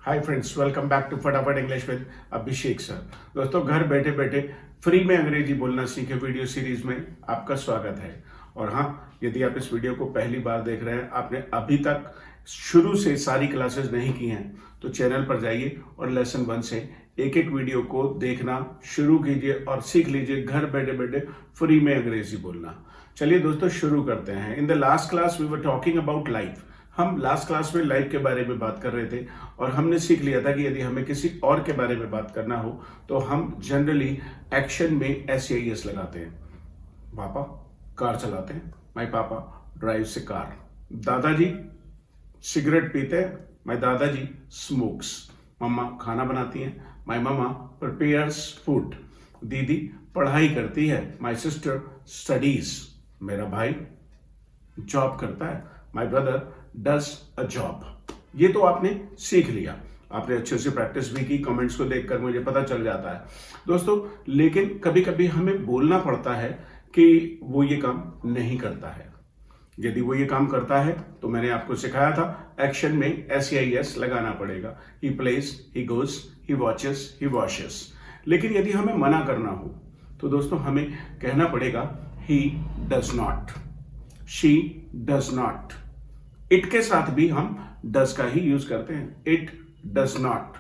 Hi friends, welcome back to फटाफट English with Abhishek sir. दोस्तों, घर बैठे बैठे फ्री में अंग्रेजी बोलना सीखे वीडियो सीरीज में आपका स्वागत है। और हाँ, यदि आप इस वीडियो को पहली बार देख रहे हैं, आपने अभी तक शुरू से सारी क्लासेस नहीं की हैं, तो चैनल पर जाइए और लेसन 1 से एक एक वीडियो को देखना शुरू कीजिए और सीख लीजिए घर बैठे बैठे फ्री में अंग्रेजी बोलना। चलिए दोस्तों, शुरू करते हैं। In the last class we were talking about life. हम लास्ट क्लास में लाइफ के बारे में बात कर रहे थे और हमने सीख लिया था कि यदि हमें किसी और के बारे में बात करना हो तो हम जनरली एक्शन में SAES लगाते हैं। पापा कार चलाते हैं, माय पापा ड्राइव्स ए कार। दादाजी सिगरेट पीते हैं, माय दादाजी स्मोक्स। मम्मा खाना बनाती हैं, माय मम्मा प्रिपेयर्स फूड। दीदी पढ़ाई करती है, माय सिस्टर स्टडीज। मेरा भाई जॉब करता है, my brother does a job. ये तो आपने सीख लिया, आपने अच्छे से प्रैक्टिस भी की। कमेंट्स को देखकर मुझे पता चल जाता है दोस्तों, लेकिन कभी कभी हमें बोलना पड़ता है कि वो ये काम नहीं करता है। यदि वो ये काम करता है तो मैंने आपको सिखाया था एक्शन में SAES लगाना पड़ेगा। He plays, he goes, he watches, he washes. लेकिन यदि हमें मना करना हो तो दोस्तों हमें कहना पड़ेगा ही does not, she does not. It के साथ भी हम डज का ही यूज करते हैं। It does not,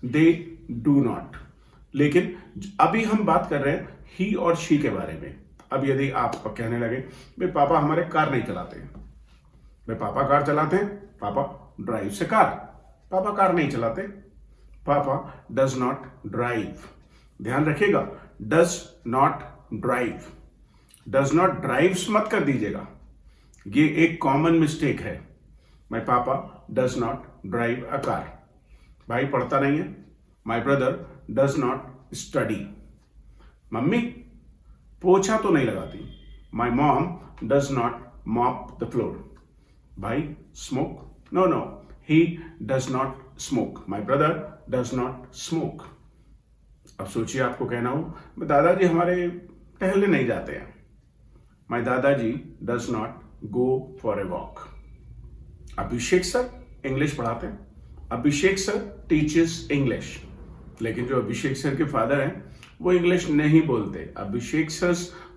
they do not. लेकिन अभी हम बात कर रहे हैं ही और शी के बारे में। अब यदि आप कहने लगे भाई पापा हमारे कार नहीं चलाते हैं, भाई पापा कार चलाते हैं, पापा ड्राइव से कार। पापा कार नहीं चलाते, पापा डज नॉट ड्राइव। ध्यान रखिएगा, does not drive. Does not drives मत कर दीजिएगा, ये एक कॉमन मिस्टेक है। My papa does not drive a car. भाई पढ़ता नहीं है, my brother does not study. मम्मी पोछा तो नहीं लगाती, my mom does not mop the floor. भाई smoke, no no, he does not smoke. My brother does not smoke. अब सोचिए, आपको कहना हो दादाजी हमारे टहलने नहीं जाते हैं, माय दादाजी does not go for a walk. Abhishek sir English पढ़ाते हैं, अभिषेक सर टीचेस इंग्लिश। लेकिन जो अभिषेक सर के फादर हैं वो इंग्लिश नहीं बोलते। Abhishek sir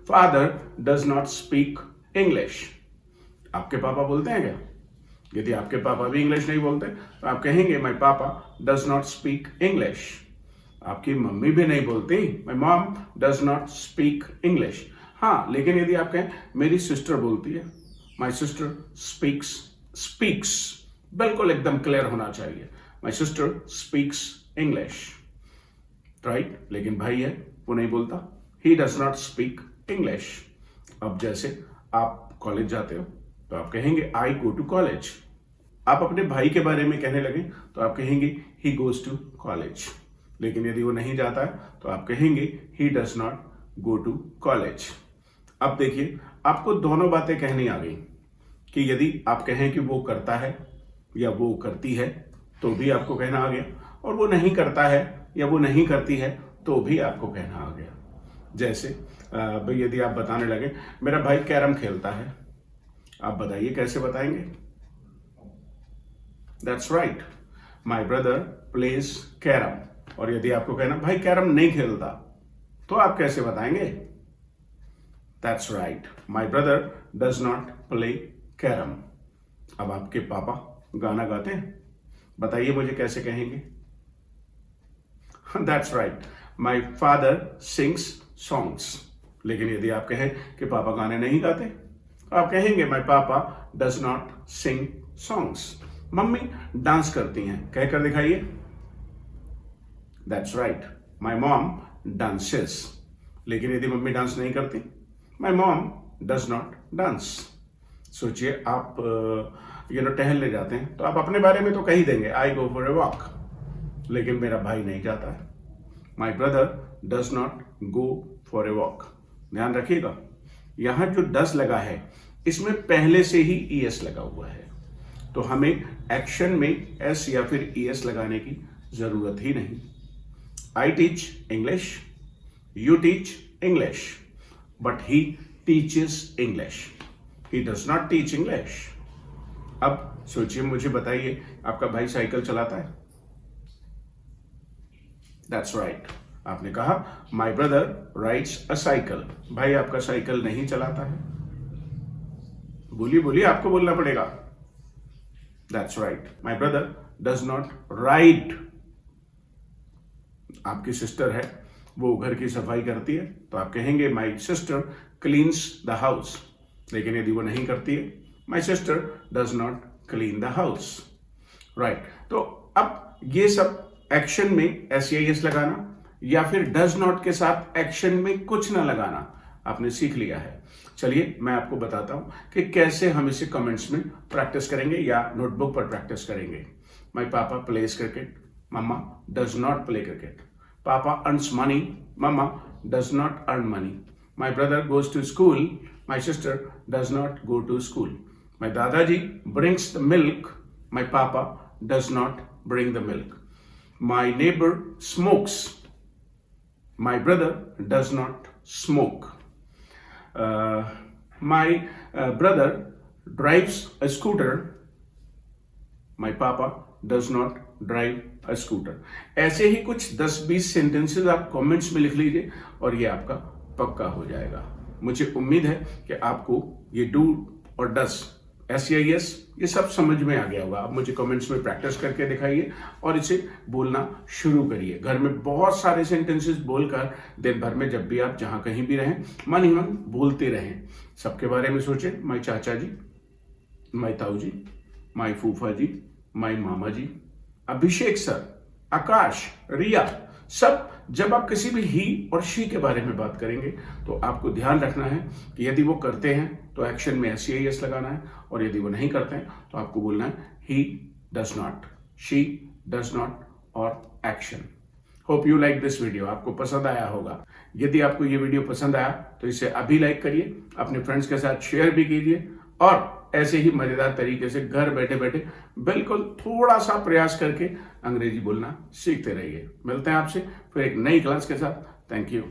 father does not speak English. आपके पापा बोलते हैं क्या? यदि आपके पापा भी इंग्लिश नहीं बोलते तो आप कहेंगे my papa does not speak English. आपकी मम्मी भी नहीं बोलती, my mom does not speak English. हाँ, लेकिन यदि आप कहें मेरी सिस्टर बोलती है, माय सिस्टर स्पीक्स, बिल्कुल एकदम क्लियर होना चाहिए, my sister speaks English, right. लेकिन भाई है वो नहीं बोलता, ही डज नॉट स्पीक इंग्लिश। अब जैसे आप कॉलेज जाते हो तो आप कहेंगे आई गो टू कॉलेज। आप अपने भाई के बारे में कहने लगे तो आप कहेंगे ही गोज टू कॉलेज। लेकिन यदि वो नहीं जाता है तो आप कहेंगे he does not go to college. अब देखिए, आपको दोनों बातें कहनी आ गई कि यदि आप कहें कि वो करता है या वो करती है तो भी आपको कहना आ गया, और वो नहीं करता है या वो नहीं करती है तो भी आपको कहना आ गया। जैसे भाई यदि आप बताने लगे मेरा भाई कैरम खेलता है, आप बताइए कैसे बताएंगे? That's right, my brother plays carrom. और यदि आपको कहना भाई कैरम नहीं खेलता तो आप कैसे बताएंगे? That's right, my brother does not play carrom. अब आपके पापा गाना गाते हैं, बताइए मुझे कैसे कहेंगे? That's right, my father sings songs. लेकिन यदि आप कहें कि पापा गाने नहीं गाते तो आप कहेंगे my papa does not sing songs. Mummy dance करती हैं, कहकर दिखाइए। That's right, my mom dances. लेकिन यदि मम्मी डांस नहीं करती, my mom does not dance. सोचिए, आप टहलने जाते हैं तो आप अपने बारे में तो कह ही देंगे आई गो फॉर ए वॉक। लेकिन मेरा भाई नहीं जाता है, my brother does not go for a walk. ध्यान रखिएगा, यहां जो डज लगा है इसमें पहले से ही ES लगा हुआ है, तो हमें एक्शन में S या फिर ES लगाने की जरूरत ही नहीं। I teach English, you teach English, but he teaches English, he does not teach English. अब सोचिए, मुझे बताइए, आपका भाई साइकिल चलाता है? That's right. आपने कहा my brother rides a cycle. भाई आपका साइकिल नहीं चलाता है। बोलिए बोलिए, आपको बोलना पड़ेगा। That's right, my brother does not ride. आपकी सिस्टर है, वो घर की सफाई करती है, तो आप कहेंगे my sister cleans the house. लेकिन यदि वो नहीं करती है, माई sister does not clean the house. Right. तो अब ये सब एक्शन में एस लगाना या फिर डज नॉट के साथ एक्शन में कुछ ना लगाना आपने सीख लिया है। चलिए मैं आपको बताता हूं कि कैसे हम इसे कमेंट्स में प्रैक्टिस करेंगे या नोटबुक पर प्रैक्टिस करेंगे। My papa plays cricket, mama does not play cricket. Papa earns money, mama does not earn money. My brother goes to school, my sister does not go to school. My दादाजी brings the milk, my papa does not bring the milk. My neighbour smokes, my brother does not smoke. My brother drives a scooter. My papa does not drive a scooter. ऐसे ही कुछ 10-20 sentences आप comments में लिख लीजिए और ये आपका पक्का हो जाएगा। मुझे उम्मीद है कि आपको ये डू और डस, SEIS ये सब समझ में आ गया होगा। आप मुझे कमेंट्स में प्रैक्टिस करके दिखाइए और इसे बोलना शुरू करिए। घर में बहुत सारे सेंटेंसेस बोलकर दिन भर में जब भी आप जहां कहीं भी रहें, मन ही मन बोलते रहें। सबके बारे में सोचें, माई चाचा जी, माई ताऊ जी, माई फूफा जी, माई मामा जी, अभिषेक सर, आकाश, रिया, सब जब आप किसी भी ही और शी के बारे में बात करेंगे तो आपको ध्यान रखना है कि यदि वो करते हैं तो एक्शन में SEIS लगाना है और यदि वो नहीं करते हैं तो आपको बोलना है ही does not, she does not और action. Hope you like this video. आपको पसंद आया होगा। यदि आपको ये वीडियो पसंद आया तो इसे अभी लाइक करिए, अपने फ्रेंड्स के साथ शेयर भी कीजिए और ऐसे ही मजेदार तरीके से घर बैठे बैठे बिल्कुल थोड़ा सा प्रयास करके अंग्रेजी बोलना सीखते रहिए। मिलते हैं आपसे फिर एक नई क्लास के साथ। Thank you.